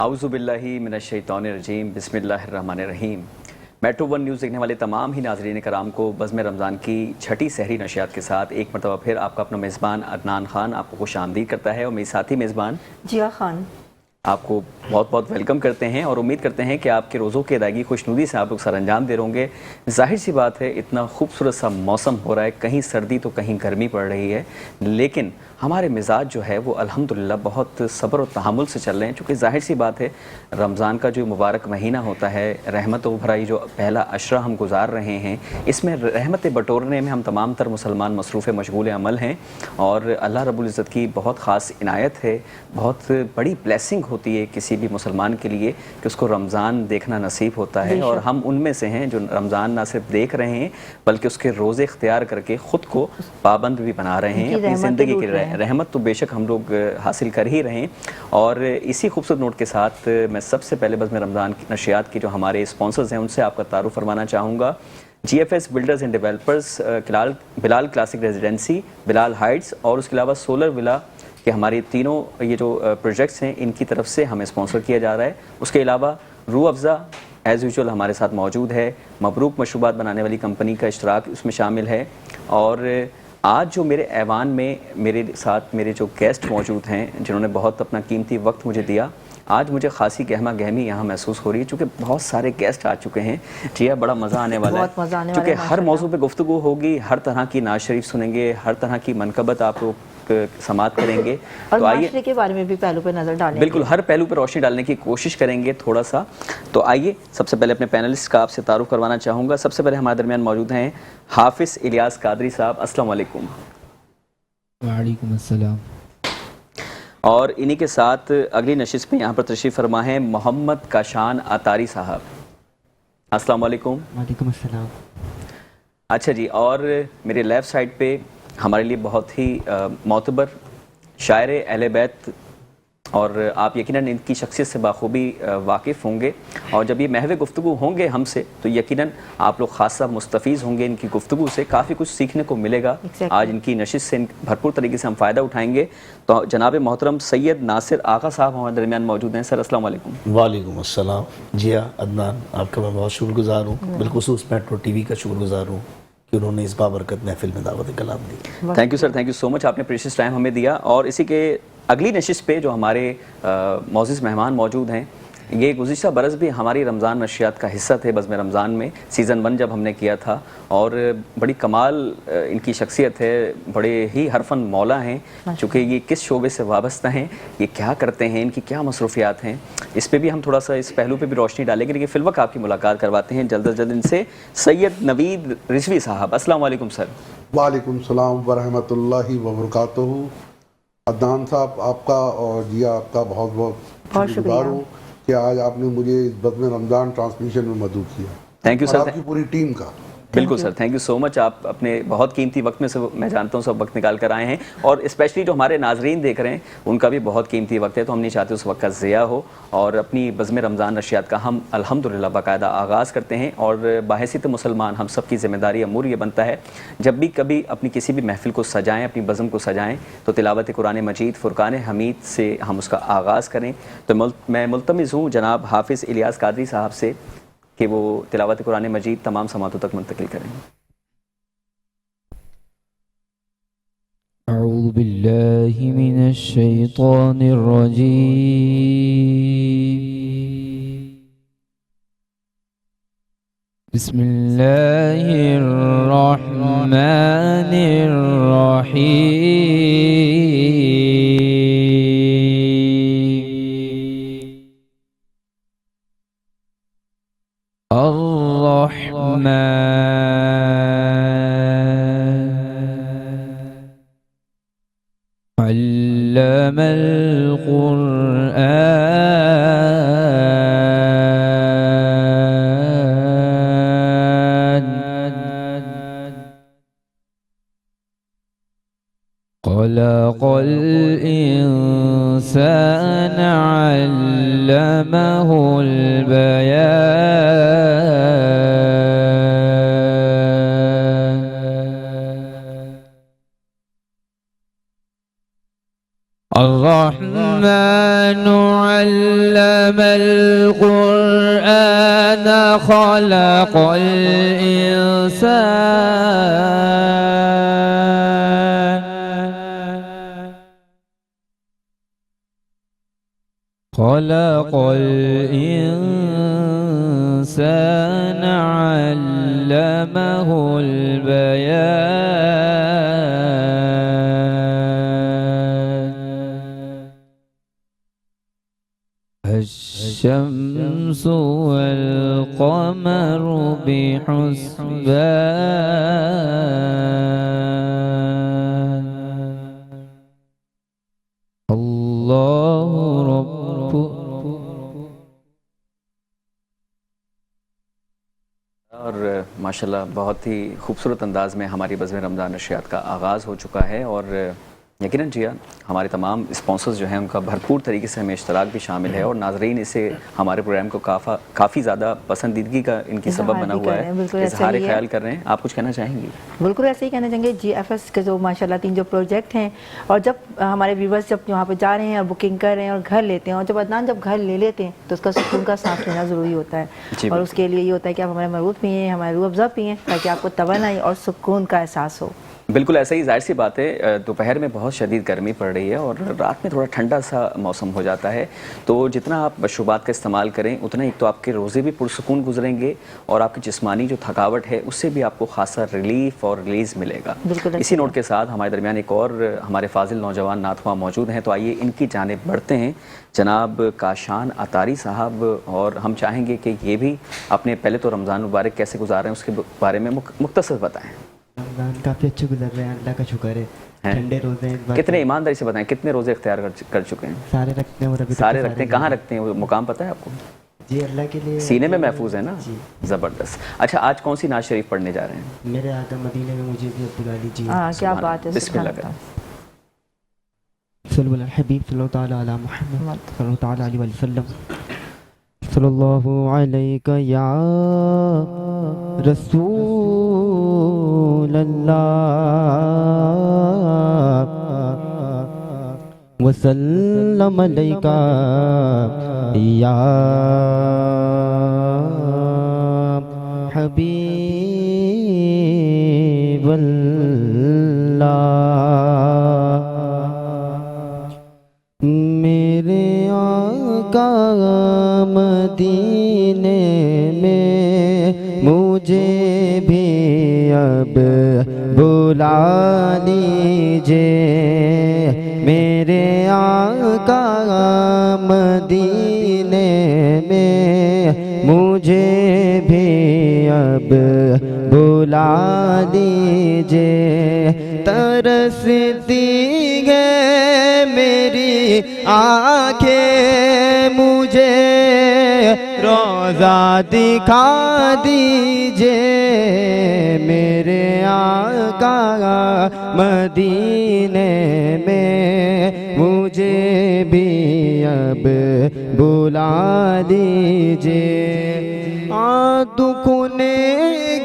आउज़ुबिल्लाहि मिनश्शैतानिर्रजीम बिस्मिल्लाहिर्रहमानिर्रहीम। Metro one news देखने वाले तमाम ही नाज़रीन कराम को बज़्म रमज़ान की छठी सहरी नशियात के साथ एक मरतबा फिर आपका अपना मेज़बान अदनान खान आपको खुश आमदीद करता है और मेरे साथी मेज़बान जिया खान आपको बहुत बहुत वेलकम करते हैं और उम्मीद करते हैं कि आपके रोज़ों की अदायगी खुशनुदी से आप लोग सर अंजाम दे होंगे। जाहिर सी बात है, इतना खूबसूरत सा मौसम हो रहा है, कहीं सर्दी तो कहीं गर्मी पड़ रही है, लेकिन हमारे मिजाज जो है वो अल्हम्दुलिल्लाह बहुत सब्र और तहम्मुल से चल रहे हैं। चूँकि जाहिर सी बात है, रमज़ान का जो मुबारक महीना होता है, रहमत भरा ये जो पहला अशरा हम गुजार रहे हैं, इसमें रहमतें बटोरने में हम तमाम तर मुसलमान मसरूफ़ मशगूल अमल हैं और अल्लाह रब्बुल इज़्ज़त की बहुत ख़ास इनायत है, बहुत बड़ी ब्लेसिंग होती है किसी भी मुसलमान के लिए कि उसको रमज़ान देखना नसीब होता है। और हम उनमें से हैं जो रमज़ान ना सिर्फ देख रहे हैं बल्कि उसके रोज़े इख्तियार करके ख़ुद को पाबंद भी बना रहे हैं अपनी ज़िंदगी की। रहमत तो बेशक हम लोग हासिल कर ही रहे हैं। और इसी खूबसूरत नोट के साथ मैं सबसे पहले बस मैं रमज़ान की नशियात की जो हमारे स्पॉन्सर्स हैं उनसे आपका तारुफ फरमाना चाहूँगा। GFS builders and developers, Bilal classic residency, Bilal Heights और उसके अलावा सोलर विला कि हमारे तीनों ये जो प्रोजेक्ट्स हैं इनकी तरफ से हमें स्पॉन्सर किया जा रहा है। उसके अलावा रूह अफ़ज़ा एज़ यूजुअल हमारे साथ मौजूद है। मबरूक मशरूबात बनाने वाली कंपनी का इश्तराक उसमें शामिल है। और आज जो मेरे ऐवान में मेरे साथ मेरे जो गेस्ट मौजूद हैं जिन्होंने बहुत अपना कीमती वक्त मुझे दिया, आज मुझे खासी गहमा गहमी यहाँ महसूस हो रही है चूँकि बहुत सारे गेस्ट आ चुके हैं। जिया बड़ा मज़ा आने वाला है क्योंकि हर मौजू पे गुफ्तगू होगी, हर तरह की नाज शरीफ सुनेंगे, हर तरह की मनकबत आप लोग समात करेंगे। और तो आइए के बारे में भी पहलू पे नजर डालेंगे, बिल्कुल हर पहलू पर रोशनी डालने की कोशिश करेंगे थोड़ा सा। तो आइए सबसे पहले अपने पैनलिस्ट का आपसे तारुफ करवाना चाहूँगा। सबसे पहले हमारे दरमियान मौजूद हैं हाफिज़ इलियास कादरी साहब। अस्सलाम वालेकुम। वालेकुम अस्सलाम। और इन्हीं के साथ अगली नशिस्त में यहाँ पर तशरीफ़ फरमा है मोहम्मद काशान अतारी साहब। अस्सलाम वालेकुम। वालेकुम अस्सलाम। अच्छा जी, और मेरे लेफ़्ट साइड पे हमारे लिए बहुत ही मोतबर शायर अहले बैत और आप यकीनन इनकी शख्सियत से बाखूबी वाकिफ़ होंगे और जब ये महवे गुफ्तगू होंगे हमसे तो यकीनन आप लोग खासा मुस्तफ़ीज़ होंगे इनकी गुफ्तगू से, काफ़ी कुछ सीखने को मिलेगा। आज इनकी नशिस्त से भरपूर तरीके से हम फ़ायदा उठाएंगे। तो जनाब मोहतरम सैयद नासिर आगा साहब हमारे दरमियान मौजूद हैं। सर अस्सलाम वालेकुम। वालेकुम अस्सलाम। जिया अदनान, आपका मैं बहुत शुक्रगुज़ार हूँ, बिलखुसूस मेट्रो TV का शुक्रगुज़ार हूँ कि उन्होंने इस बाबरकत महफिल में दावत कलाम दी। Thank you sir, thank you so much, आपने प्रीशियस टाइम हमें दिया। और इसी के अगली नशिस्त पे जो हमारे मौजूद मेहमान मौजूद हैं, ये गुज़िश्ता बरस भी हमारी रमज़ान नशियात का हिस्सा थे बज़्म रमज़ान में, सीज़न 1 जब हमने किया था। और बड़ी कमाल इनकी शख्सियत है, बड़े ही हरफन मौला हैं। चूँकि ये किस शोबे से वाबस्ता हैं, ये क्या करते हैं, इनकी क्या मसरूफियात हैं, इस पर भी हम थोड़ा सा इस पहलू पे भी रोशनी डालेंगे। लेकिन फ़िलवक्त आपकी मुलाकात करवाते हैं जल्द अज जल्द इनसे। सैयद नवीद रिजवी साहब। अस्सलाम वालेकुम सर। वालेकुम सलाम व रहमतुल्लाहि व बरकातहू। अदनान साहब आपका और जिया आपका बहुत बहुत शुक्रगुज़ार हूँ कि आज आपने मुझे इस बज़्म रमज़ान ट्रांसमिशन में मदऊ किया। थैंक यू सर, आपकी पूरी टीम का बिल्कुल sir, thank you so much. आप अपने बहुत कीमती वक्त में से मैं जानता हूँ सब वक्त निकाल कर आए हैं और स्पेशली जो हमारे नाजरीन देख रहे हैं उनका भी बहुत कीमती वक्त है, तो हम नहीं चाहते उस वक्त का ज़िया हो। और अपनी बज़्म रमज़ान नशियात का हम अल्हम्दुलिल्लाह बाकायदा आगाज़ करते हैं और बाहैसियत मुसलमान हम सब की ज़िम्मेदारी अमूर ये बनता है जब भी कभी अपनी किसी भी महफ़िल को सजाएँ, अपनी बज़्म को सजाएँ तो तिलावत कुरान मजीद फ़ुरक़ान हमीद से हम उसका आगाज़ करें। तो मैं मुल्तमिस हूँ जनाब हाफिज़ इलियास कादरी साहब से कि वो तिलावत कुरान मजीद तमाम समातों तक मुंतकिल करें। अऊज़ु बिल्लाहि मिनश शैतानिर रजीम। बिस्मिल्लाहिर रहमानिर रहीम। अल्लमल कुरआन खलक़ल इंसान अल्लमहुल बयान الرحمن علم القرآن خلق الإنسان خلق الإنسان علمه البيان الشمس والقمر بحسبان الله رب और माशाल्लाह बहुत ही खूबसूरत अंदाज में हमारी बज़्म रमज़ान नशरियात का आगाज़ हो चुका है और यकीनन जिया हमारे तमाम स्पॉन्सर्स जो हैं उनका भरपूर तरीके से हमें इश्तराक भी शामिल है और नाजरीन इसे हमारे प्रोग्राम को काफ़ी ज़्यादा पसंदीदगी का इनकी सबब बना हुआ है, इजहार ख्याल कर रहे हैं। आप कुछ कहना चाहेंगी? बिल्कुल ऐसे ही कहना चाहेंगे। GFS के जो माशाल्लाह 3 जो प्रोजेक्ट हैं और जब हमारे व्यूवर्स जब वहाँ पे जा रहे हैं और बुकिंग कर रहे हैं और घर लेते हैं और जब अदनान जब घर ले लेते हैं तो उसका सुकून का सांस लेना ज़रूरी होता है और उसके लिए ये होता है कि आप हमारे मरूद पिएँ, हमारे रूह अफ़ज़ा पिएँ ताकि आपको तवानाई और सुकून का एहसास हो। बिल्कुल ऐसा ही, जाहिर सी बात है दोपहर में बहुत शदीद गर्मी पड़ रही है और रात में थोड़ा ठंडा सा मौसम हो जाता है, तो जितना आप मशरूबात का इस्तेमाल करें उतना एक तो आपके रोज़े भी पुरसुकून गुजरेंगे और आपकी जिस्मानी जो थकावट है उससे भी आपको खासा रिलीफ और रिलीज़ मिलेगा। इसी नोट के साथ हमारे दरमियान एक और हमारे फाजिल नौजवान नातवा मौजूद हैं, तो आइए इनकी जानिब बढ़ते हैं। जनाब काशान अतारी साहब, और हम चाहेंगे कि ये भी अपने पहले तो रमज़ान मुबारक कैसे गुजार रहे हैं उसके बारे में मुख्तसर बताएँ। रमज़ान काफ़ी अच्छे गुजर रहे हैं, अल्लाह का शुक्र है। ठंडे रोज़े हैं। कितने ईमानदारी से बताएं, कितने रोज़े इख्तियार कर चुके हैं? सारे रखते हैं और अभी सारे रखते हैं। कहाँ रखते हैं वो मुकाम पता है आपको? जी अल्लाह के लिए सीने में महफूज है ना? ज़बरदस्त। अच्छा, आज कौन सी नाज शरीफ पढ़ने जा रहे हैं? मेरे आका मदीने में मुझे भी बुला लीजिए। क्या बात है। बिस्मिल्लाह करें। सल्लल्लाहु अलैहि हबीब सल्लल्लाहु ताला अला मुहम्मद सल्लल्लाहु ताला अलैहि वसल्लम सल्लल्लाहु अलैका या रसूल अल्लाह वसल्लम अलैका या हबीब अल्लाह। मेरे आका मदीने में मुझे भी अब बुला लीजिए। मेरे आका मदीने में मुझे भी अब बुला लीजिए। तरसती है मेरी आंखें, मुझे रोज़ा दिखा दीजिए। मेरे आका मदीने में मुझे भी अब बुला दीजिए। दुखों ने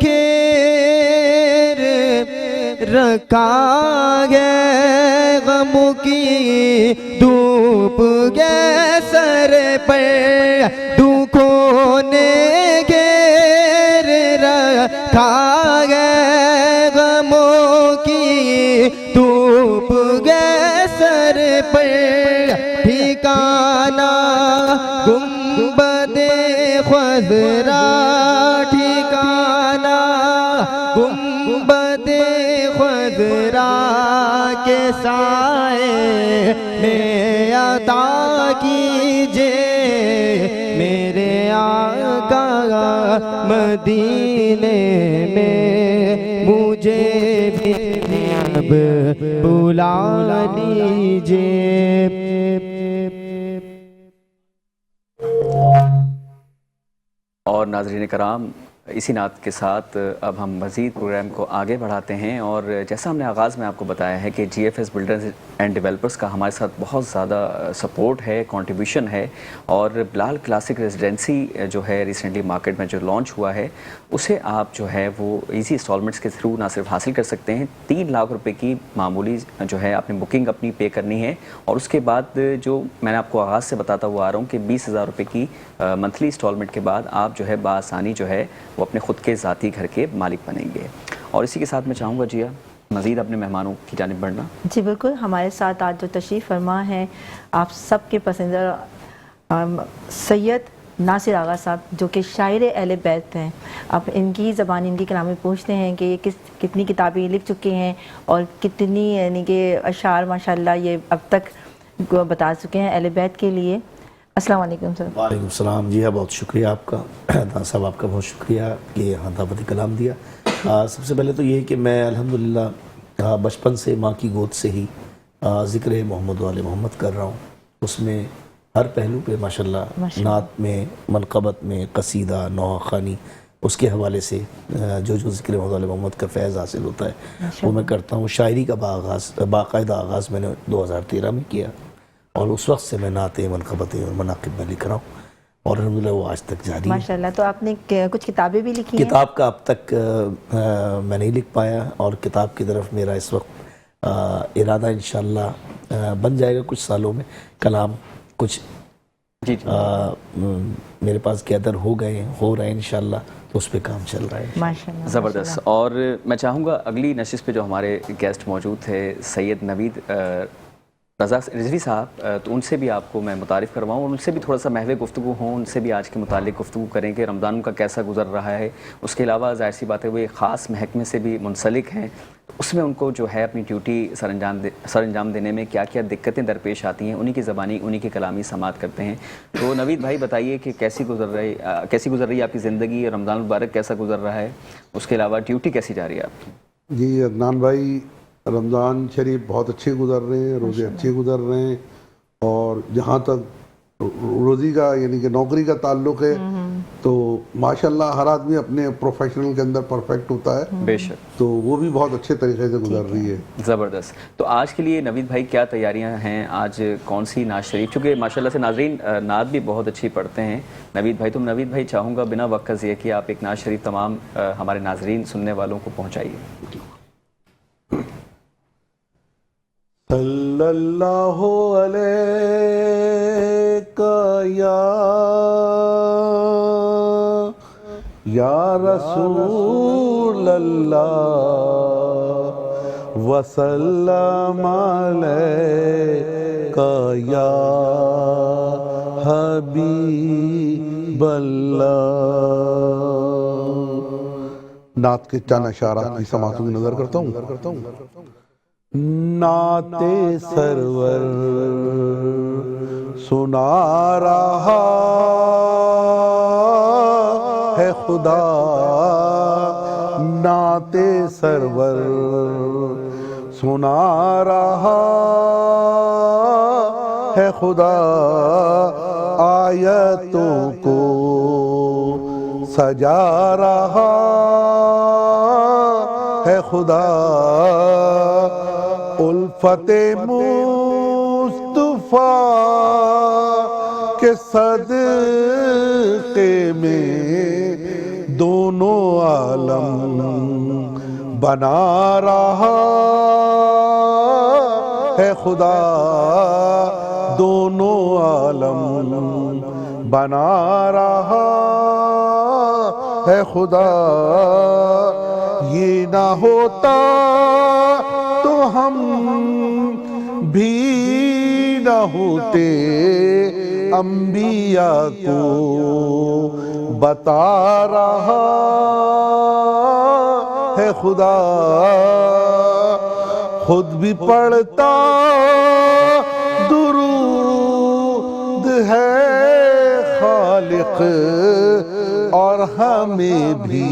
घेर रखा है, गमों की धूप है सर पर। दुखों ने घेर रखा है, गमों की धूप है सर पर। ठिकाना गुंबदे ख़ज़रा, ठिकाना गुंबदे ख़ज़रा के साए में अता कीजिए। मेरे आका मदीने में मुझे भी अब बुला लीजिए। और नाज़रीन कराम, इसी नात के साथ अब हम मज़ीद प्रोग्राम को आगे बढ़ाते हैं और जैसा हमने आगाज़ में आपको बताया है कि GFS बिल्डर्स एंड डेवलपर्स का हमारे साथ बहुत ज़्यादा सपोर्ट है, कंट्रीब्यूशन है और बिलाल क्लासिक रेजिडेंसी जो है रिसेंटली मार्केट में जो लॉन्च हुआ है उसे आप जो है वो इजी इंस्टॉलमेंट्स के थ्रू ना सिर्फ हासिल कर सकते हैं, 3 लाख रुपए की मामूली जो है आपने बुकिंग अपनी पे करनी है और उसके बाद जो मैंने आपको आगाज़ से बताता हुआ आ रहा हूँ कि 20,000 रुपये की मंथली इंस्टॉलमेंट के बाद आप जो है बासानी जो है वो अपने ख़ुद के ज़ाती घर के मालिक बनेंगे। और इसी के साथ मैं चाहूँगा जिया मज़ीद अपने मेहमानों की जानिब बढ़ना। जी बिल्कुल, हमारे साथ आज जो तशरीफ़ फरमा है आप सबके पसंदीदा सैयद नासिर आगा साहब जो कि शायर अहले बैत हैं। आप इनकी ज़बान इनकी कलाम में पूछते हैं कि ये कितनी किताबें लिख चुके हैं और कितनी यानी कि अशार माशाल्लाह ये अब तक बता चुके हैं अहले बैत के लिए। अस्सलाम वालेकुम सर। वालेकुम सलाम। जी हाँ, बहुत शुक्रिया आपका दान साहब, आपका बहुत शुक्रिया कि यहाँ दावत कलाम दिया। सबसे पहले तो ये कि मैं अल्हम्दुलिल्लाह बचपन से माँ की गोद से ही ज़िक्र मोहम्मद वाले मोहम्मद कर रहा हूँ। उसमें हर पहलू पे माशाल्लाह नात में, मनक़बत में, कसीदा, नौखानी उसके हवाले से जो ज़िक्र मोहम्मद वाले मोहम्मद का फैज़ हासिल होता है वो मैं करता हूँ। शायरी का बाकायदा आगाज़ मैंने 2013 में किया और उस वक्त से मैं नाते, मनक़बतें और मनाक़िब में लिख रहा हूँ और अल्हम्दुलिल्लाह वो आज तक जारी है। माशाल्लाह। तो आपने कुछ किताबें भी लिखी हैं? किताब का अब तक मैं नहीं लिख पाया और किताब की तरफ मेरा इस वक्त इरादा इंशाअल्लाह बन जाएगा कुछ सालों में। कलाम कुछ जी मेरे पास गैदर हो रहे हैं इंशाअल्लाह, तो उस पर काम चल रहा है माशाल्लाह। ज़बरदस्त। और मैं चाहूँगा अगली नशिस्त पे जो हमारे गेस्ट मौजूद थे सैयद नवीद रज़ा रिजवी साहब, तो उनसे भी आपको मैं मुतारिफ़ करवाऊँ और उनसे भी थोड़ा सा महवे गुफ्तगू हों, उनसे भी आज के मुतालिक गुफ्तगू करें कि रमज़ान उनका कैसा गुजर रहा है। उसके अलावा ज़ाहिर सी बात है वो एक ख़ास महकमे से भी मुंसलिक हैं, उसमें उनको जो है अपनी ड्यूटी सर अंजाम देने में क्या क्या दिक्कतें दरपेश आती हैं, उन्हीं की ज़बानी, उन्हीं की कलामी समात करते हैं। तो नवीद भाई बताइए कि कैसी गुजर रही है आपकी ज़िंदगी, रमज़ान मुबारक कैसा गुजर रहा है, उसके अलावा ड्यूटी कैसी जा रही है आपकी? जी अदनान भाई, रमज़ान शरीफ बहुत अच्छे गुजर रहे हैं, रोज़े अच्छे गुजर रहे हैं और जहाँ तक रोज़ी का यानी कि नौकरी का ताल्लुक़ है तो माशाल्लाह हर आदमी अपने प्रोफेशनल के अंदर परफेक्ट होता है, बेशक, तो वो भी बहुत अच्छे तरीके से गुजर रही है। ज़बरदस्त। तो आज के लिए नवीद भाई क्या तैयारियां हैं, आज कौन सी नात शरीफ, चूँकि माशाल्लाह से नाजरीन नात भी बहुत अच्छी पढ़ते हैं नवीद भाई, तो नवीद भाई चाहूँगा बिना वक्त ज़िये कि आप एक नात शरीफ तमाम हमारे नाजरीन सुनने वालों को पहुँचाइए। सल्लल्लाहु अलैका या रसूल अल्लाह वसल्लम अलैका या हबीब अल्लाह। नात के चंद अशारात की समाअत की नजर करता हूँ। नाते सरवर सुना रहा है खुदा, नाते सरवर सुना रहा है खुदा, आयतों को सजा रहा है खुदा, उल्फते मुस्तफा के सदक़े में दोनों आलम बना रहा है खुदा, दोनों आलम बना रहा है खुदा। ये ना होता तो हम भी न होते, अंबिया को बता रहा है खुदा, खुद भी पढ़ता दुरूद है खालिक और हमें भी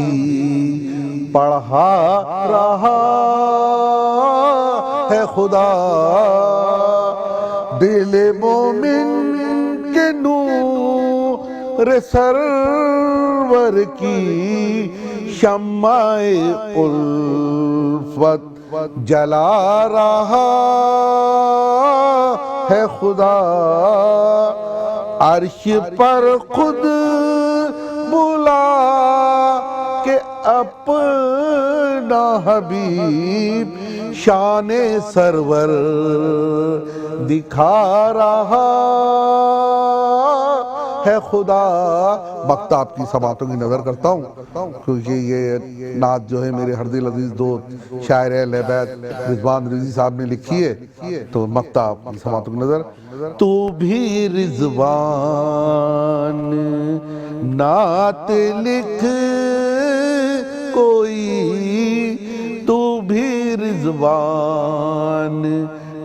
पढ़ा रहा है खुदा। दिल मोमिन के नूर रे सरवर की शम्माए उल्फत जला रहा है खुदा, अर्श पर खुद बुला के अपना हबीब शाने सरवर दिखा रहा है खुदा। वक्त आपकी समातों की नज़र करता हूँ, क्योंकि ये नात जो है मेरे हरदिल अजीज दोस्त शायर लहबैत रिजवान रिजवी साहब ने लिखी है, तो वक्त आपकी समातों की नज़र। तू भी रिजवान नात लिख कोई, तू भी रिजवान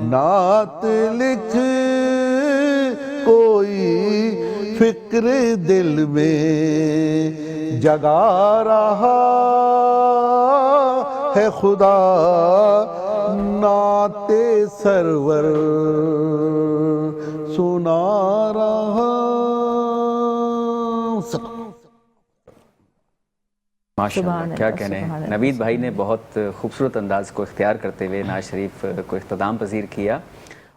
नात लिख कोई, फिक्र दिल में जगा रहा है खुदा, नाते सरवर सुना रहा। माशाअल्लाह, क्या कहने हैं। नवीद भाई ने बहुत खूबसूरत अंदाज को इख्तियार करते हुए नाज शरीफ को इख्तिताम पजीर किया।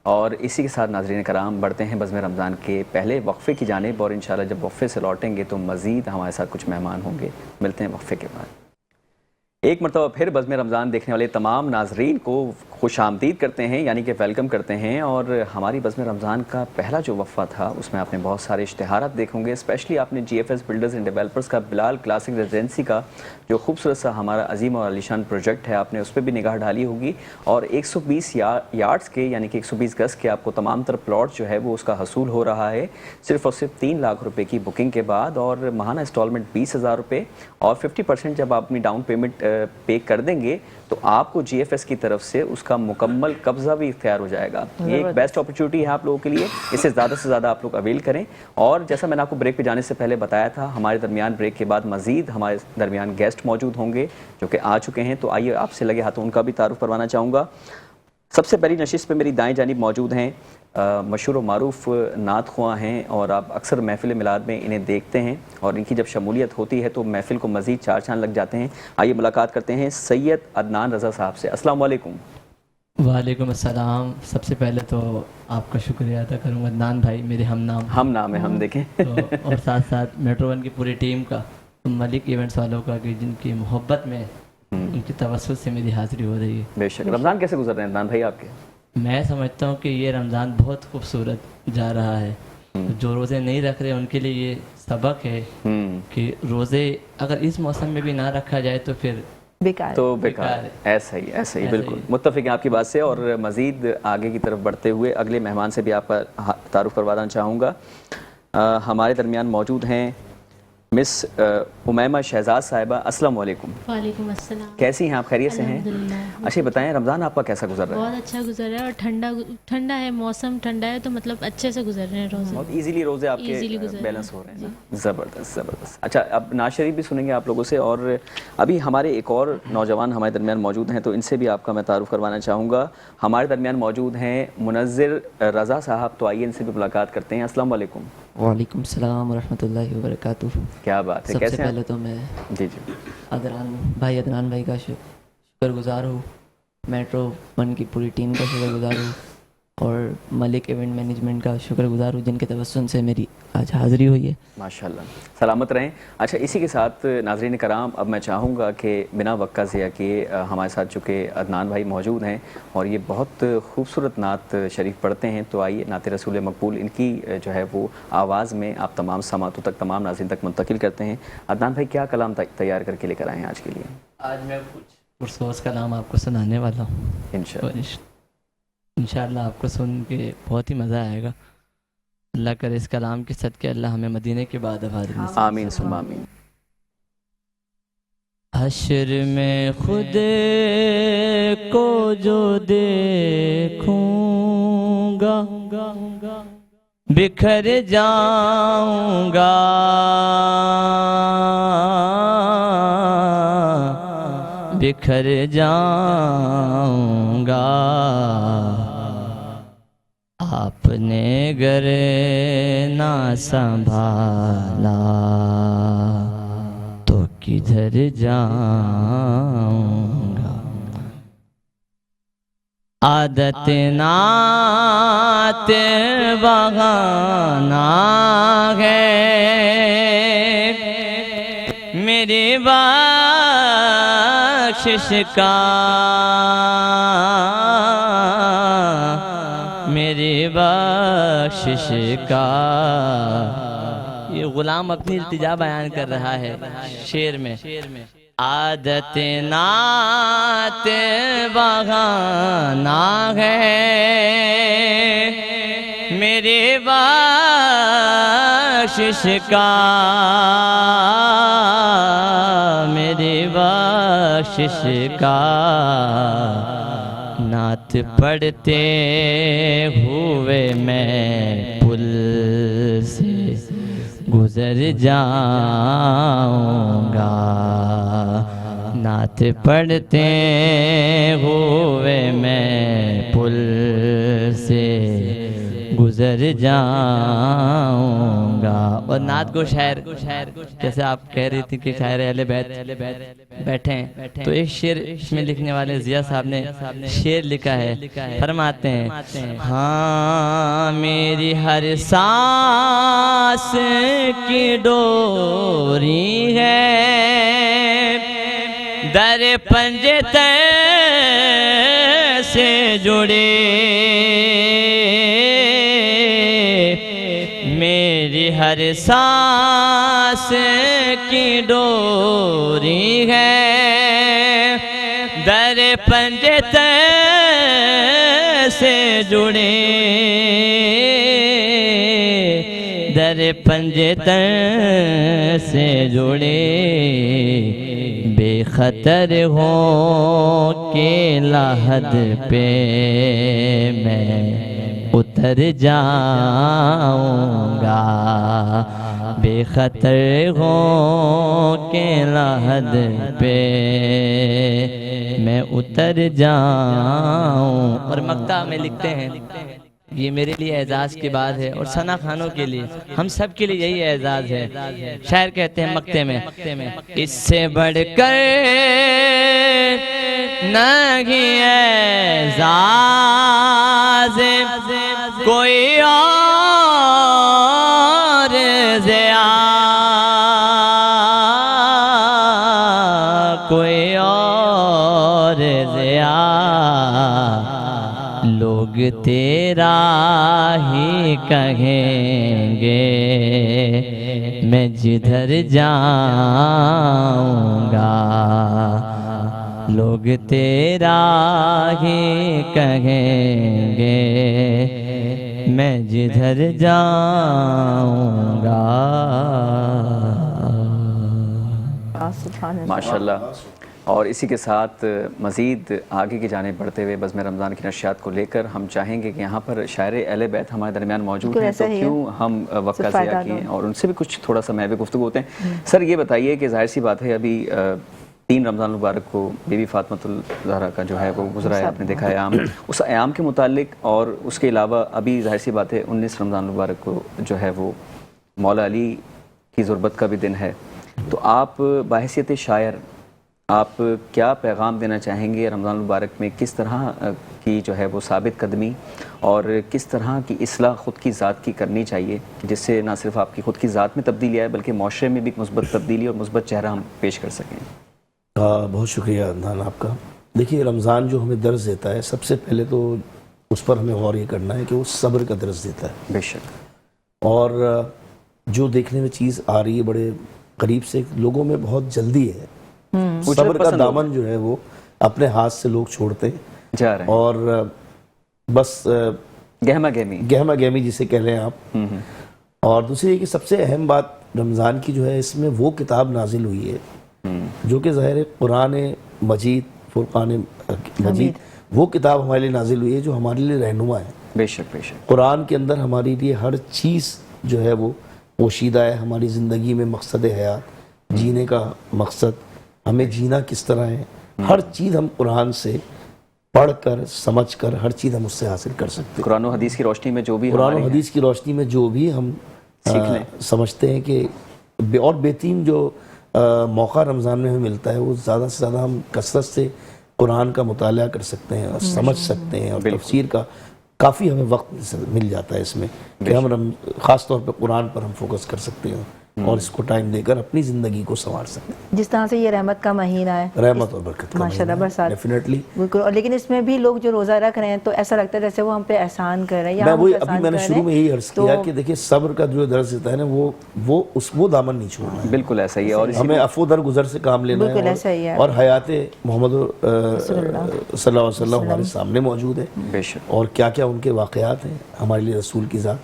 और इसी के साथ नाज़रीन कराम बढ़ते हैं बज़्म रमज़ान के पहले वक्फ़े की जानिब, और इंशाल्लाह जब वक्फ़े से लौटेंगे तो मज़ीद हमारे साथ कुछ मेहमान होंगे। मिलते हैं वक्फ़े के बाद। एक मरतबा फिर बज़्म रमज़ान देखने वाले तमाम नाज़रीन को खुश आमदीद करते हैं, यानी कि वेलकम करते हैं। और हमारी बज़्म रमज़ान का पहला जो वफ़ा था उसमें आपने बहुत सारे इश्तिहारात देखे होंगे। स्पेशली आपने GFS बिल्डर्स एंड डेवलपर्स का बिलाल क्लासिक रेजिडेंसी का जो खूबसूरत सा हमारा अजीम और आलीशान प्रोजेक्ट है, आपने उस पर भी निगाह डाली होगी। और 120 यार्ड्स के यानी कि 120 गज़ के आपको तमाम तरह प्लॉट जो है वो उसका हसूल हो रहा है सिर्फ और सिर्फ 3 लाख रुपए की बुकिंग के बाद, और माहाना इंस्टॉलमेंट 20,000 रुपये, और 50% जब आप अपनी डाउन पेमेंट पे कर देंगे तो आपको GFS की तरफ से उसका मुकम्मल कब्जा भी इख्तियार हो जाएगा। ये एक बेस्ट अपॉर्चुनिटी है आप लोगों के लिए, इसे ज़्यादा से ज़्यादा आप लोग अवेल करें। और जैसा मैंने आपको ब्रेक पे जाने से पहले बताया था, हमारे दरमियान ब्रेक के बाद मज़ीद हमारे दरमियान गेस्ट मौजूद होंगे जो कि आ चुके हैं, तो आइए आपसे लगे हाथों उनका भी तारुफ करवाना चाहूँगा। सबसे पहली नशिस्त पे मेरी दाएं जानिब मौजूद हैं मशहूर मारूफ नात ख्वां हैं, और आप अक्सर महफिल मिलाद में इन्हें देखते हैं, और इनकी जब शमूलियत होती है तो महफिल को मज़ीद चार चांद लग जाते हैं। आइए मुलाकात करते हैं सैयद अदनान रज़ा साहब से। अस्सलाम वालेकुम। वालेकुम अस्सलाम। सबसे पहले तो आपका शुक्रिया अदा करूँगा अदनान भाई, मेरे हम नाम है, हम देखें तो और साथ साथ मेट्रो वन की पूरी टीम का, मलिक इवेंट्स वालों का, कि जिनकी मोहब्बत में उनकी तवस्सुल से मेरी हाज़िरी हो रही है। बेशक। रमज़ान कैसे गुजर रहे हैं अदनान भाई आपके? मैं समझता हूँ कि ये रमज़ान बहुत खूबसूरत जा रहा है। जो रोज़े नहीं रख रहे उनके लिए ये सबक है कि रोज़े अगर इस मौसम में भी ना रखा जाए तो फिर बेकार है। ऐसा ही बिल्कुल मुत्तफ़िक़ हैं आपकी बात से। और मज़ीद आगे की तरफ बढ़ते हुए अगले मेहमान से भी आपका तारुफ करवाना चाहूँगा। हमारे दरमियान मौजूद हैं मिस उमैमा शहजाद साहिबा। अस्सलाम वालेकुम। वालेकुम अस्सलाम। कैसी हैं आप? खैरियत से हैं? अच्छा बताएं, रमज़ान आपका कैसा गुजर रहा है? बहुत अच्छा गुजर रहा है, और ठंडा है, मौसम ठंडा है, तो मतलब अच्छे से गुजर रहे हैं रोज़े। बहुत इजीली रोज़े आपके बैलेंस हो रहे हैं। ज़बरदस्त। अच्छा, अब नाज शरीफ भी सुनेंगे आप लोगों से, और अभी हमारे एक और नौजवान हमारे दरमियान मौजूद हैं, तो इनसे भी आपका मैं तारुफ करवाना चाहूँगा। हमारे दरमियान मौजूद हैं मुनज़्ज़िर रज़ा साहब, तो आइए इनसे भी मुलाकात करते हैं। अस्सलाम वालेकुम। वालेकुम सलाम व रहमतुल्लाहि व बरकातुहू। क्या बात है, सबसे कैसे पहले तो मैं जी अदनान भाई का शुक्रगुजार हूँ, मेट्रो वन की पूरी टीम का शुक्रगुजार हूँ, और मलिक इवेंट मैनेजमेंट का शुक्रगुजार हूँ, जिनके तवस्सुन से मेरी आज हाज़िरी हुई है। माशाल्लाह, सलामत रहें। अच्छा, इसी के साथ नाज़रीन कराम, अब मैं चाहूँगा कि बिना वक्त का ज़िया किए हमारे साथ चूँकि अदनान भाई मौजूद हैं और ये बहुत खूबसूरत नात शरीफ पढ़ते हैं, तो आइए नात रसूल मकबूल इनकी जो है वो आवाज़ में आप तमाम समातों तक, तमाम नाज़रीन तक मुंतकिल करते हैं। अदनान भाई, क्या कलाम तैयार करके लेकर आए हैं आज के लिए? आज मैं कुछ पुरसोस कलाम आपको सुनाने वाला हूँ। इंशाअल्लाह आपको सुन के बहुत ही मज़ा आएगा। अल्लाह करे इस कलाम के सदके अल्लाह हमें मदीने के बाद आमीन सुम्मा आमीन। हश्र में खुद को जो देखूंगा बिखर जाऊंगा, बिखर जाऊंगा। आप आपने घर ना संभाला तो किधर जाऊंगा। आदत नात बहाना है मेरी बख्शिश का, मेरी बख्शिश का। ये गुलाम अपनी इल्तिजा बयान कर रहा है शेर में। आदत नात बहाना है मेरे बख्शिश का, मेरे बख्शिश का। नात पढ़ते हुए मैं पुल से गुजर जाऊंगा। नात पढ़ते हुए मैं पुल से गुजर जाऊंगा। और नात को शायर, जैसे आप कह रही थी कि शायर अहले बैत बैठे हैं, तो एक शेर इसमें लिखने वाले जिया साहब ने शेर लिखा है, फरमाते हैं हाँ मेरी हर सांस की डोरी है दर पंजे से जुड़े, मेरी हर सांस की डोरी है दर पंजे से जुड़े, दर पंजे से जुड़े। बेखतर हो के लाहद पे मैं उतर जाऊंगा। बेखतर हो के लाहद पे मैं उतर जाऊं। और मक्ता में लिखते हैं ये मेरे लिए एजाज़ की बात है और सना खानों के लिए, हम सब के लिए यही एजाज़ है। शायर कहते हैं मक्ते में, इससे बढ़कर नहीं एजाज़ कोई और ज़िया, कोई और ज़िया। लोग तेरा ही कहेंगे मैं जिधर जाऊंगा। लोग तेरा ही कहेंगे मैं जिधर जाऊंगा। माशाल्लाह। और इसी के साथ मज़ीद आगे की जाने बढ़ते हुए बज़्म रमज़ान की नशियात को लेकर हम चाहेंगे कि यहाँ पर शायर अहले बैत हमारे दरमियान मौजूद हैं, तो क्यों हम वक्त का ज़िया किए और उनसे भी कुछ थोड़ा सा महवे गुफ्तगू होते हैं। सर ये बताइए कि ज़ाहिर सी बात है अभी 3 रमज़ान मुबारक को बीबी फातिमातुल ज़हरा का जो है वो गुजरा है, आपने देखा आयाम, उस आयाम के मुतालिक और उसके अलावा अभी ज़ाहिर सी बात है 19 रमज़ान मुबारक को जो है वो मौला अली की ज़ुर्बत का भी दिन है। तो आप बाहैसियत शायर आप क्या पैगाम देना चाहेंगे रमज़ान मुबारक में? किस तरह की जो है वो साबित कदमी और किस तरह की इस्लाह ख़ुद की ज़ात की करनी चाहिए जिससे ना सिर्फ आपकी ख़ुद की ज़ात में तब्दीली आए बल्कि माशरे में भी एक मुस्बत तब्दीली और मुस्बत चेहरा हम पेश कर सकें? बहुत शुक्रिया अदनान आपका। देखिए रमज़ान जो हमें दर्स देता है, सबसे पहले तो उस पर हमें गौर ये करना है कि वो सब्र का दर्स देता है। बेशक। और जो देखने में चीज़ आ रही है बड़े करीब से, लोगों में बहुत जल्दी है, सब्र का दामन जो है वो अपने हाथ से लोग छोड़ते जा रहे हैं और बस गहमा गहमी जिसे कह रहे हैं आप। और दूसरी कि सबसे अहम बात रमज़ान की जो है, इसमें वो किताब नाजिल हुई है जो कि ज़ाहिर कुरान मजीद, फुरकान मजीद, वो किताब हमारे लिए नाजिल हुई है जो हमारे लिए रहनुमा है। बेशक बेशक। कुरान के अंदर हमारे लिए हर चीज़ जो है वो पोशीदा है। हमारी ज़िंदगी में मकसद हयात, जीने का मकसद, हमें जीना किस तरह है, हर चीज़ हम कुरान से पढ़कर समझकर हर चीज़ हम उससे हासिल कर सकते हैं। कुरान और हदीस की रोशनी में जो भी कुरान हमारे और हदीस की रोशनी में जो भी हम सीख लें। समझते हैं कि और बेहतरीन जो मौका रमज़ान में हमें मिलता है, वो ज़्यादा से ज़्यादा हम कसरत से कुरान का मुताला कर सकते हैं और समझ सकते हैं, और तफसीर का काफ़ी हमें वक्त मिल जाता है इसमें कि हम ख़ास तौर पे कुरान पर हम फोकस कर सकते हैं और इसको टाइम देकर अपनी ज़िंदगी को संवार सकते हैं। जिस तरह से ये रहमत का महीना है, रहमत और बरकत का माशाल्लाह बरसात डेफिनेटली। बिल्कुल। और लेकिन इसमें भी लोग जो रोज़ा रख रहे हैं तो ऐसा लगता है जैसे वो हम पे एहसान कर रहे हैं, या मैं हम वही उस पे अभी एहसान मैंने कर शुरू रहे में हैं। यही अर्ज किया कि देखिए सब्र का जो दर्ज होता है ना, वो दामन नहीं छोड़ना है। बिल्कुल ऐसा ही है। और हमें अफो दर गुजर से काम लेना बिल्कुल है, ऐसा ही है। और हयात मोहम्मद सल्लल्लाहु अलैहि वसल्लम हमारे सामने मौजूद है, बेशक। और क्या क्या उनके वाक़यात हैं हमारे लिए रसूल की ज़ात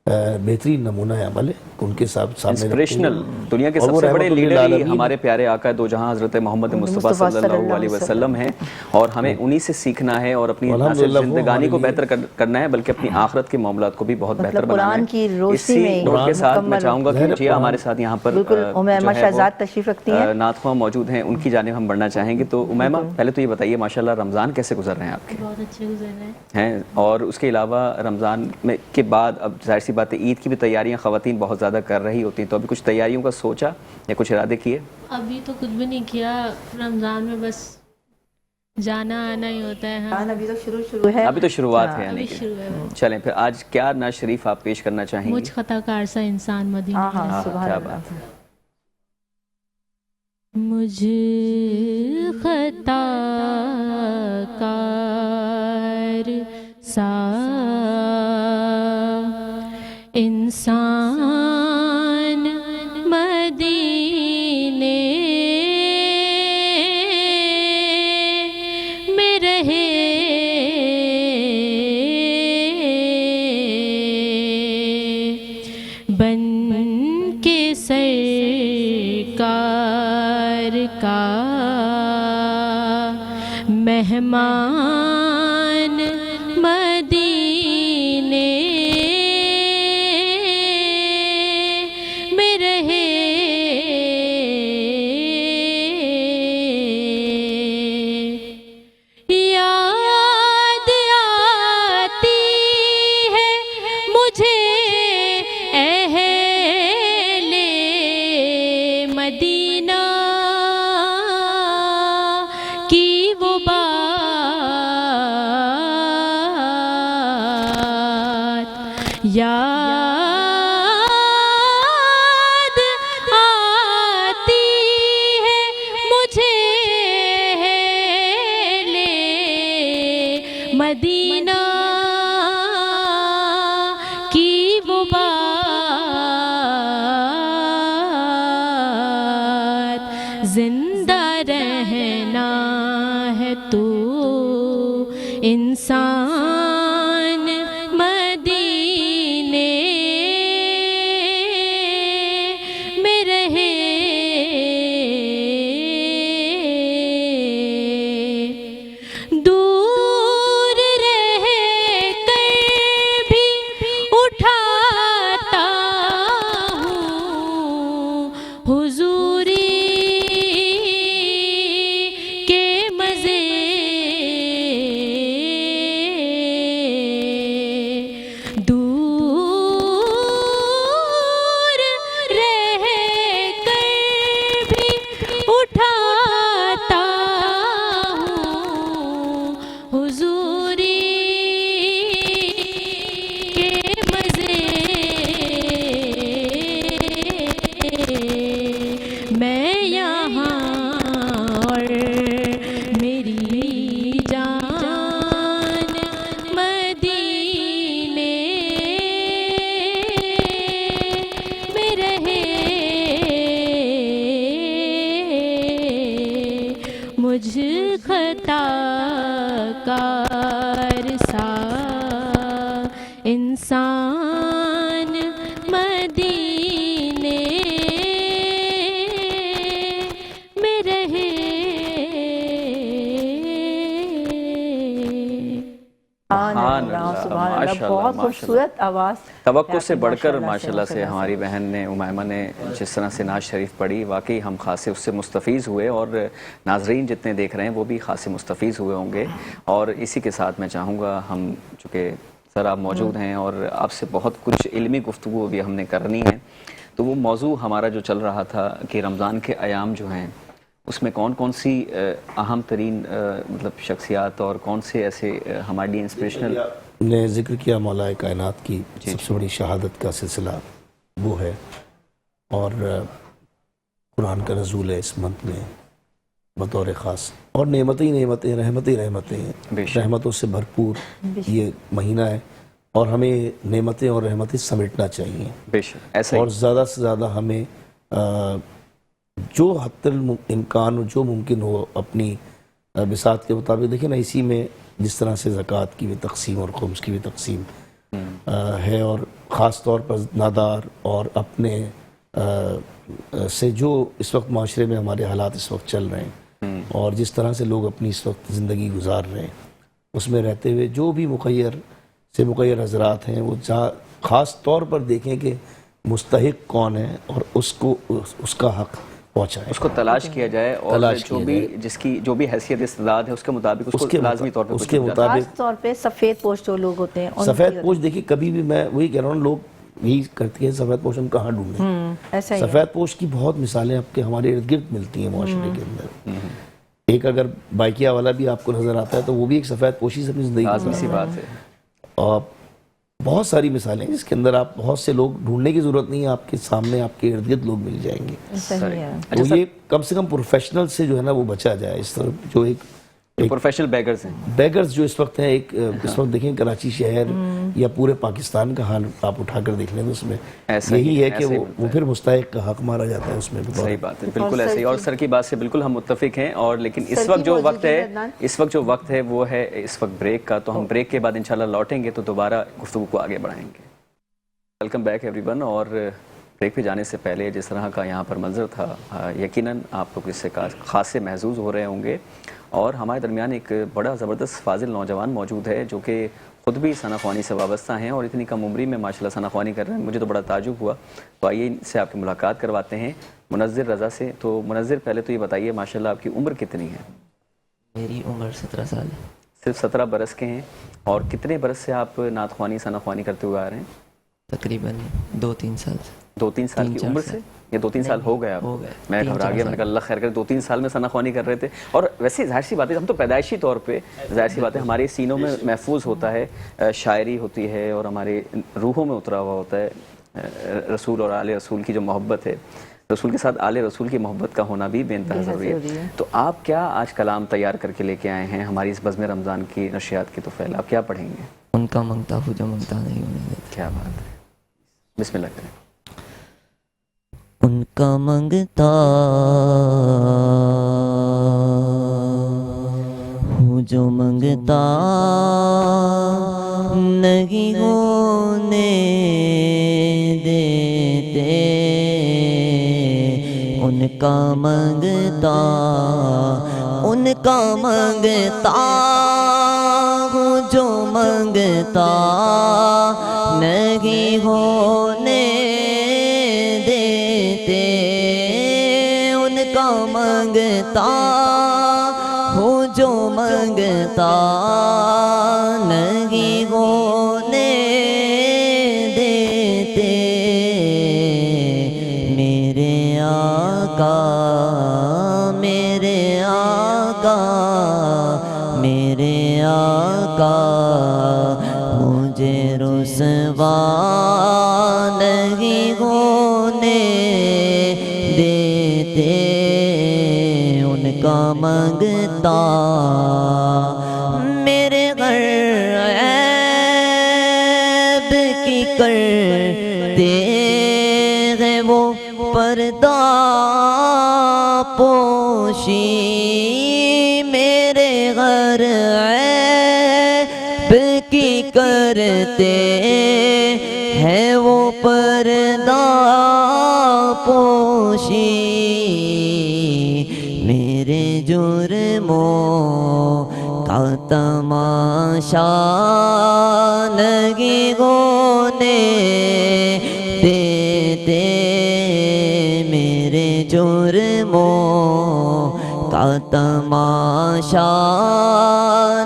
बेहतरीन नमूना है अमल है, उनके सामने इंस्पिरेशनल दुनिया के सबसे बड़े लीडर ही हमारे प्यारे आका दो जहां हज़रत मोहम्मद मुस्तफ़ा सल्लल्लाहु अलैहि वसल्लम हैं, और हमें उन्हीं से सीखना है और अपनी ना सिर्फ जिंदगानी को बेहतर करना है बल्कि अपनी आखिरत के मामलात को भी बहुत बेहतर बनाना कुरान है। की रोशनी में नोट के साथ मैं चाहूँगा कि जिया हमारे साथ यहाँ पर बिल्कुल उमैमा शहजाद तशरीफ रखती हैं, नातख़्वाह मौजूद हैं, उनकी जानिब हम बढ़ना चाहेंगे। तो उमैमा, पहले तो ये बताइए माशाल्लाह रमज़ान कैसे गुजर रहे हैं आपके? बहुत अच्छे गुजर रहे हैं, और उसके अलावा रमज़ान में के बाद अब जाहिर सी बात है ईद की भी तैयारियां ख़वातीन बहुत ज़्यादा कर रही होती हैं, तो अभी कुछ तैयारियों का सोचा या कुछ इरादे किए? अभी तो कुछ भी नहीं किया, रमज़ान में बस जाना आना ही होता है। हाँ, अभी तो शुरू है, अभी तो शुरुआत है यानी अभी कि। शुरू है। चलें फिर आज क्या नाज शरीफ आप पेश करना चाहेंगे? मुझ खताकार सा इंसान मदीना हाँ हाँ हाँ, सुभान क्या अल्लाह। बात है। मुझ खताकार सा इंसान मदीने में रहे, बन के सरकार का मेहमान मदीने में रहे, याद आती है मुझे अहले मदीना की वो बात, याद आती है मुझे अहले मदीना की वो बात, जिंदा रहना है तो इंसान मदीने में रहे, दूर रह कर भी उठाता हूँ हुजूरी के मज़े, दूर रह कर भी उठाता हूँ हुजूरी के मज़े, सुभान अल्लाह, माशाल्लाह, बहुत माशाल्लाह। खूबसूरत आवाज़। तवक्को से आपकी बढ़कर माशाल्लाह माशाल्लाह से हमारी बहन ने उमैमा ने जिस तरह से नाज शरीफ पढ़ी, वाकई हम खासे उससे मुस्तफ़ीज़ हुए और नाजरीन जितने देख रहे हैं वो भी खासे मुस्तफ़ीज़ हुए होंगे। और इसी के साथ मैं चाहूँगा, हम चूँकि सर आप मौजूद हैं और आपसे बहुत कुछ इल्मी गुफ्तगू भी हमने करनी है, तो वो मौजू हमारा जो चल रहा था कि रमज़ान के अयाम जो हैं उसमें कौन कौन सी अहम तरीन मतलब शख्सियात और कौन से ऐसे हमारे लिए इंस्पिरेशनल ने जिक्र किया मौलाए कायनात की सबसे बड़ी शहादत का सिलसिला वो है, और कुरान का नज़ूल है इस मंथ में बतौर ख़ास, और नेमतें ही नेमतें, रहमतें ही रहमतें हैं, रहमतों से भरपूर ये महीना है और हमें नेमतें और रहमतें समेटना चाहिए। बेशक ऐसा और ज़्यादा से ज़्यादा हमें जो हद इम्कान जो मुमकिन हो अपनी बिसात के मुताबिक, देखिए ना इसी में जिस तरह से ज़कात की भी तकसीम और खुम्स की भी तकसीम है, और ख़ास तौर पर नादार और अपने से जो इस वक्त माशरे में हमारे हालात इस वक्त चल रहे हैं और जिस तरह से लोग अपनी इस वक्त ज़िंदगी गुजार रहे हैं, उसमें रहते हुए जो भी मुखैर से मुखैर हजरात हैं वो ख़ास तौर पर देखें कि मुस्तहिक कौन है और उसको उसका हक़ पहुँचाए, उसको तलाश किया जाए और जो भी जिसकी जो भी हैसियत इस्तेदाद है उसके मुताबिक उसको लाजमी तौर पे उसके मुताबिक खास तौर पे सफ़ेद पोश जो लोग होते हैं, सफ़ेद पोश देखिए कभी भी मैं वही कह रहा हूँ, लोग यही करते हैं सफ़ेद पोश हम कहाँ ढूंढें। ऐसा ही सफ़ेद पोश की बहुत मिसालें आपके हमारे इर्द गिर्द मिलती हैं माशरे के अंदर। एक अगर बाइकिया वाला भी आपको नज़र आता है तो वो भी एक सफ़ेद पोशी से अपनी ज़िंदगी सी बात है। और बहुत सारी मिसालें जिसके अंदर आप बहुत से लोग ढूंढने की ज़रूरत नहीं है, आपके सामने आपके इर्द गिर्द लोग मिल जाएंगे। सही है। तो ये कम से कम प्रोफेशनल से जो है ना वो बचा जाए, इस तरफ जो एक प्रोफेशनल बैगर्स हैं, बैगर्स जो इस वक्त हैं, एक इस वक्त देखें कराची शहर या पूरे पाकिस्तान का हाल आप उठाकर देख लें तो उसमें यही है कि वो फिर मुस्तहिक का हक मारा जाता है उसमें। सही बात है, बिल्कुल ऐसे ही। और सर की बात से बिल्कुल हम मुत्तफिक हैं। और लेकिन इस वक्त जो वक्त है वो है इस वक्त ब्रेक का, तो हम ब्रेक के बाद इंशाल्लाह लौटेंगे तो दोबारा गुफ्तगू को आगे बढ़ाएंगे। Welcome back everyone. और ब्रेक पे जाने से पहले जिस तरह का यहाँ पर मंजर था, यकीनन आप लोग इससे खास से महसूस हो रहे होंगे। और हमारे दरमियान एक बड़ा ज़बरदस्त फाजिल नौजवान मौजूद है जो कि ख़ुद भी सनाख्वानी से वाबस्ता हैं और इतनी कम उम्री में माशाल्लाह सनाख्वानी कर रहे हैं, मुझे तो बड़ा ताजुब हुआ। तो आइए इनसे आपकी मुलाकात करवाते हैं मुनज़्ज़िर रज़ा से। तो मुनज़्ज़िर पहले तो ये बताइए माशाल्लाह आपकी उम्र कितनी है? मेरी उम्र 17 साल है। सिर्फ 17 बरस के हैं। और कितने बरस से आप नातख्वानी सनाख्वानी करते हुए आ रहे हैं? तकरीबन 2-3 साल से। 2-3 साल की उम्र से या 2-3 साल हो गया? हो गए। मैं घबरा गया, मैंने कहा अल्लाह खैर करे, 2-3 साल में सनाख्वानी कर रहे थे। और वैसे जाहिर सी बात है, हम तो पैदाइशी तौर पे जाहिर सी बात है हमारे सीनों में महफूज होता है, शायरी होती है और हमारे रूहों में उतरा हुआ होता है रसूल और आले रसूल की जो मोहब्बत है, रसूल के साथ आले रसूल की मोहब्बत का होना भी बेइंतहा ज़रूरी है। तो आप क्या आज कलाम तैयार करके लेके आए हैं हमारी इस बज़्म रमज़ान की नशियात की तोफ़ैल, आप क्या पढ़ेंगे? उनका मंगता हूँ जो मंगता नहीं होने देता। क्या बात है, बिस्मिल्लाह करें। उनका मंगता हूँ जो मंगता नहीं होने देते, उनका मंगता हूँ जो मंगता नहीं होने देते, उनका मंगता हूँ जो मंगता नहीं होने देते। मेरे आका मेरे आका मेरे आका मुझे रुसवा नहीं होने देते, उनका मंगता मेरे गैब की करते हैं वो पर्दा पोशी, मेरे गैब की करते हैं वो पर्दा पोशी, मेरे जुर्मों का तमाशा लगी होने देते मेरे जुर्मों का तमाशा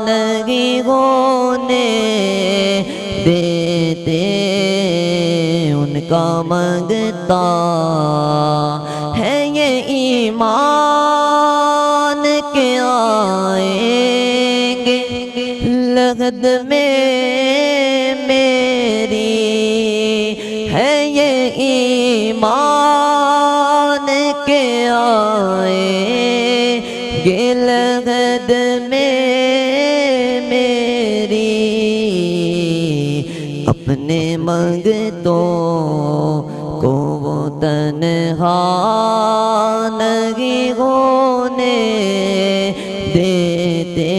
लगी होने देते उनका मंगता है ये ईमान के आएंगे लगद में मेरी है ये ईमान के आएंगे लगद में मेरी अपने मंगतों को वो तन्हा नहीं होने देते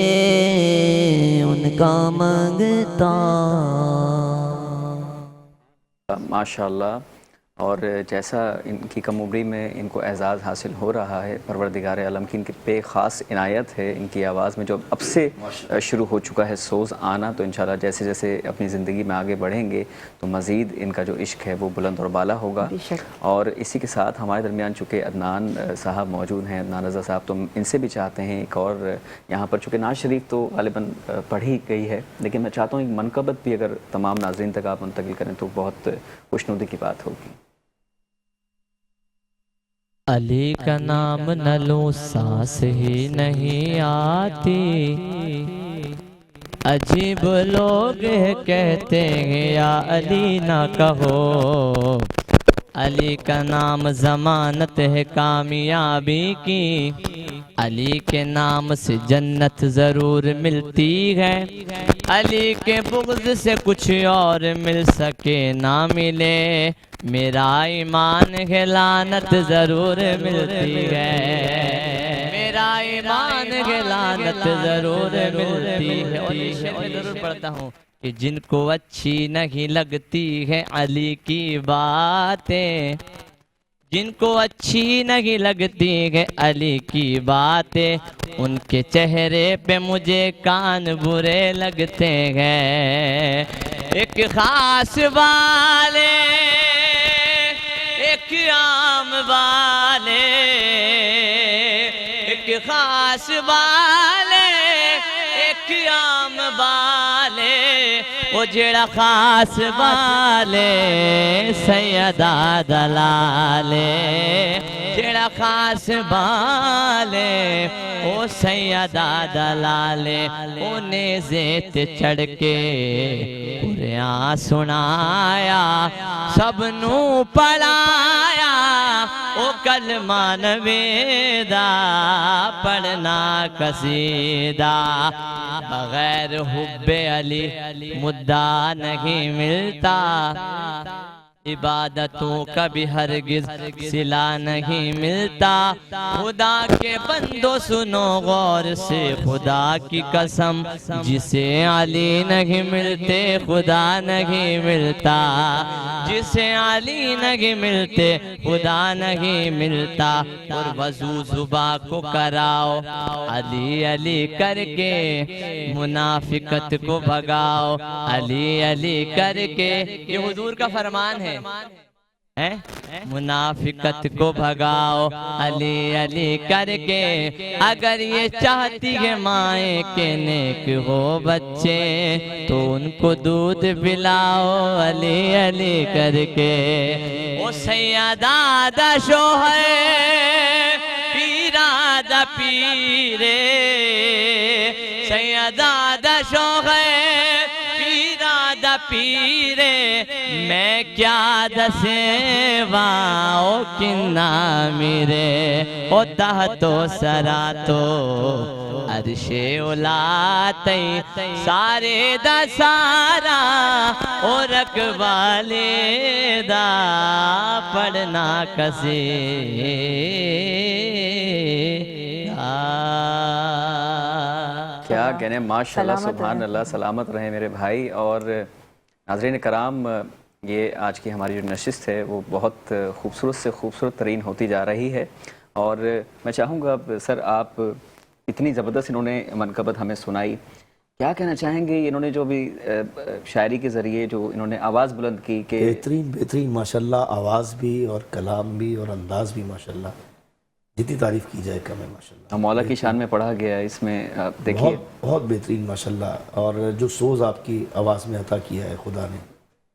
उनका मंगता। माशाल्लाह। और जैसा इनकी कम उम्री में इनको एज़ाज़ हासिल हो रहा है, परवरदिगार आलम की इनके पे ख़ास इनायत है इनकी आवाज़ में, जो अब से शुरू हो चुका है सोज़ आना। तो इंशाल्लाह जैसे जैसे अपनी ज़िंदगी में आगे बढ़ेंगे तो मज़ीद इनका जो इश्क है वो बुलंद और बाला होगा। और इसी के साथ हमारे दरमियान चूँकि अदनान साहब मौजूद हैं, अदनान रज़ा साहब, तो इनसे भी चाहते हैं एक और यहाँ पर, चूँकि नाज शरीफ तो ग़ालिबन पढ़ी गई है, लेकिन मैं चाहता हूँ एक मनक़बत भी अगर तमाम नाज़रीन तक आप मुंतकिल करें तो बहुत खुशनुदी की बात होगी। अली का नाम न लूं सांस ही नहीं आती, अजीब लोग कहते हैं या अली ना कहो। अली का नाम ज़मानत है कामयाबी की, अली के नाम से जन्नत ज़रूर मिलती है। अली के बुग़्ज़ से कुछ और मिल सके ना मिले, मेरा ईमान है लानत ज़रूर मिलती है। मेरा ईमान है लानत ज़रूर मिलती है। और ये शेर मैं ज़रूर पढ़ता हूँ कि जिनको अच्छी नहीं लगती है अली की बातें, जिनको अच्छी नहीं लगती है अली की बातें, उनके चेहरे पे मुझे कान बुरे लगते हैं। एक खास वाले, एक आम वाले, एक खास वाले, एक आम वाले, वो जेड़ा खास वाले सैयदा दलाले, जेड़ा खास वाले ओ सैयदा दलाले, ओ नेज़े ते चढ़ के कुरान सुनाया, सबनू पढ़ाया, ओ कलमा नवेदा पढ़ना कसीदा। बगैर हुब्बे अली मुद्दा नहीं मिलता, इबादतों का भी हरगिज़ सिला नहीं मिलता। खुदा के बंदो सुनो गौर से खुदा की कसम, जिसे अली नहीं मिलते खुदा नहीं मिलता, जिसे अली नहीं मिलते खुदा नहीं मिलता। और वज़ू जुबा को कराओ अली अली करके, मुनाफिकत को भगाओ अली अली करके। ये हुजूर का फरमान है, मुनाफिकत को भगाओ अली अली करके। अगर ये चाहती है माए के नेक हो बच्चे, तो उनको दूध पिलाओ अली अली करके। ओ सैयदा दा शोहर पीरा दा पीरे, सैयदा दा शोहर पीरा दा पीरे, मैं क्या दसेवा ओ किन्ना मेरे। ओ दाह तो सरा तो अरशे उलाते सारे दा सारा, ओ रखवाले दा पढ़ना कसे। क्या कहने, माशाल्लाह सुभान अल्लाह। सलामत रहे मेरे भाई। और नाज़रीन कराम, ये आज की हमारी जो नशिस्त है वो बहुत खूबसूरत से खूबसूरत तरीन होती जा रही है। और मैं चाहूँगा अब सर, आप इतनी ज़बरदस्त इन्होंने मनक़बत हमें सुनाई क्या कहना चाहेंगे इन्होंने जो भी शायरी के ज़रिए जो इन्होंने आवाज़ बुलंद की कि बेहतरीन माशाल्लाह, आवाज़ भी और कलाम भी और अंदाज भी माशाल्लाह, जितनी तारीफ़ की जाए कम है माशाल्लाह। मौला की शान में पढ़ा गया है इसमें, आप देखिए बहुत बेहतरीन माशाल्लाह, और जो सोज़ आपकी आवाज़ में अता किया है खुदा ने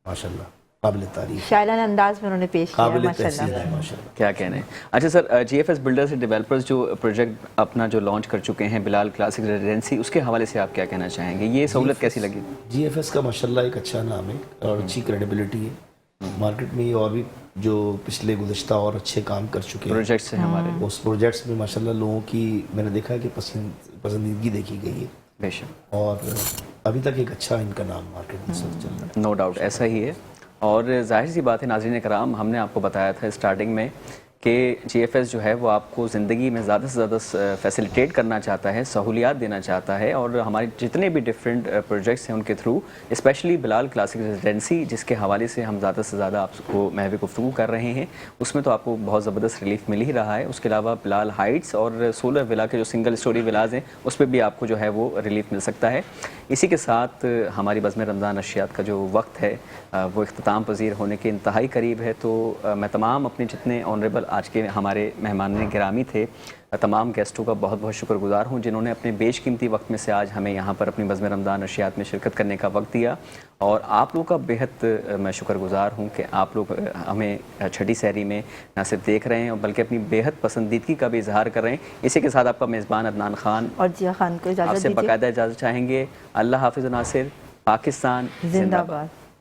माशाल्लाह, काबिल तारीफ़, शायराना अंदाज में उन्होंने पेश किया है, काबिल माशाल्लाह। तहसीन है माशाल्लाह। क्या कहने हैं। अच्छा sir, GFS builders and developers जो प्रोजेक्ट अपना जो लॉन्च कर चुके हैं बिलाल क्लासिक रेजिडेंसी, उसके हवाले से आप क्या कहना चाहेंगे, ये सहूलत कैसी लगी? GFS का माशाल्लाह एक अच्छा नाम है और अच्छी क्रेडिबिलिटी है मार्केट में, और भी जो पिछले गुज़श्ता और अच्छे काम कर चुके हैं प्रोजेक्ट्स हैं हमारे, उस प्रोजेक्ट्स में माशाल्लाह लोगों की मैंने देखा है कि पसंदीदगी देखी गई है, बेशक, और अभी तक एक अच्छा इनका नाम मार्केट में चल रहा है। नो डाउट ऐसा ही है। और जाहिर सी बात है नाज़रीन कराम, हमने आपको बताया था स्टार्टिंग में कि GFS जो है वो आपको ज़िंदगी में ज़्यादा से ज़्यादा फैसिलिटेट करना चाहता है, सहूलियात देना चाहता है, और हमारे जितने भी डिफरेंट प्रोजेक्ट्स हैं उनके through, specially Bilal classic residency जिसके हवाले से हम ज़्यादा से ज़्यादा आपको महवी गुफ्तगू कर रहे हैं, उसमें तो आपको बहुत ज़बरदस्त रिलीफ मिल ही रहा है। उसके अलावा बिलाल हाइट्स और सोलर विला के जो सिंगल स्टोरी विलाज हैं उस पर भी आपको जो है वो रिलीफ मिल सकता है। इसी के साथ हमारी बज़्म रमज़ान नशियात का जो वक्त है वो इख्तिताम पजीर होने के इंतहाई करीब है, तो मैं तमाम अपने जितने ऑनरेबल आज के हमारे मेहमान गिरामी थे, तमाम गेस्टों का बहुत बहुत शुक्रगुजार हूँ जिन्होंने अपने बेशकीमती वक्त में से आज हमें यहाँ पर अपनी बज़्म रमज़ान नशियात में शिरकत करने का वक्त दिया। और आप लोगों का बेहद मैं शुक्रगुजार हूँ कि आप लोग हमें छठी सहरी में न सिर्फ देख रहे हैं और बल्कि अपनी बेहद पसंदीदगी का भी इजहार कर रहे हैं। इसी के साथ आपका मेज़बान अदनान खान और जिया खान को इजाज़त आपसे दीजिए। बाकायदा इजाज़त चाहेंगे। अल्लाह हाफिज़ नासिर, पाकिस्तान जिंदाबाद।